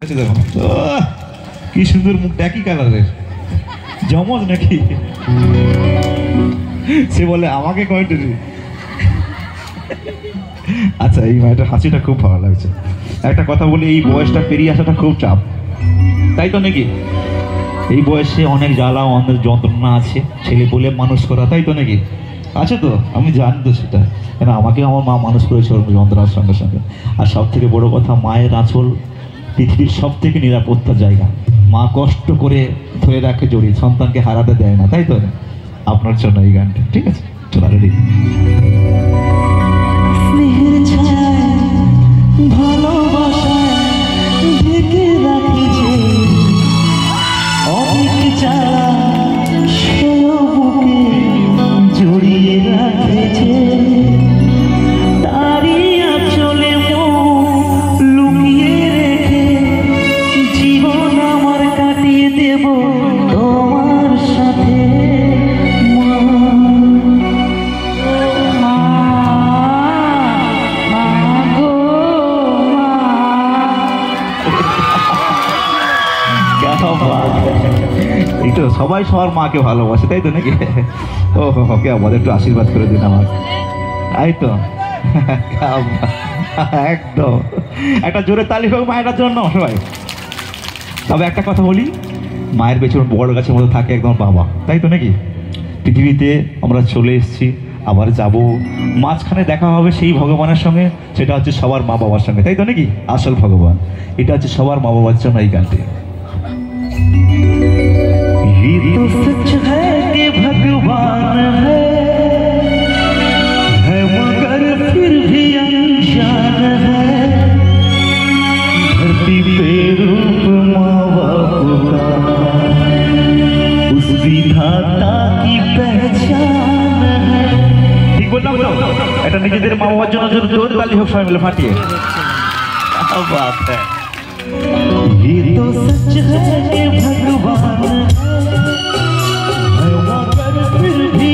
কি সুন্দর মুখটা, একই কালারের, জমজ নাকি? সে বলে আমাকে কয়টা। আচ্ছা, এই মায়ের হাসিটা খুব ভালো লাগছে। একটা কথা বলি, এই বয়সটা পেরিয়ে আসাটা খুব চাপ, তাই তো নাকি? এই বয়সে অনেক জ্বালা, অনেক যন্ত্রণা আছে, ছেলে বলে মানুষ করা, তাই তো নাকি? আছে তো, আমি জানি তো সেটা, কেন আমাকে আমার মা মানুষ করেছে যন্ত্রণার সঙ্গে সঙ্গে। আর সব থেকে বড় কথা, মায়ের আঁচল পৃথিবীর সব থেকে নিরাপত্তার জায়গা। মা কষ্ট করে ধরে রাখে জড়িয়ে, সন্তানকে হারাতে দেয় না, তাই তো? আপনার জন্য এই গানটা, ঠিক আছে? চলো রেডি। জড়িয়ে রাখেছে তারি আঁচলে লুকিয়ে রেখে, জীবন আমার কাটিয়ে দেব তোমার সাথে। সবাই সবার মাকে ভালোবাসে, তাই তো নাকি? ও ওকে আমাদের একটু আশীর্বাদ করে দিন আমার, তাই তো? একদম একটা জোরে তালি হোক মায়ের জন্য সবাই। তবে একটা কথা বলি, মায়ের পেছনে বড় গাছের মতো থাকে একদম বাবা, তাই তো নাকি? পৃথিবীতে আমরা চলে এসেছি, আবার যাব, মাঝখানে দেখা হবে সেই ভগবানের সঙ্গে, সেটা হচ্ছে সবার মা বাবার সঙ্গে, তাই তো নাকি? আসল ভগবান এটা হচ্ছে সবার মা বাবার জন্য এই গানটি। ये तो सच है कि भगवान है मगर फिर भी अनजान है। धरती पे रूप माँ बाप का उस विधाता की पहचान है। ঠিক বললাম তো? এটা নিজেদের মা বাবার জন্য জোর তালি হোক সবাই মিলে ফাটিয়ে। क्या बात है। ये तो सच है कि भगवान है मगर फिर भी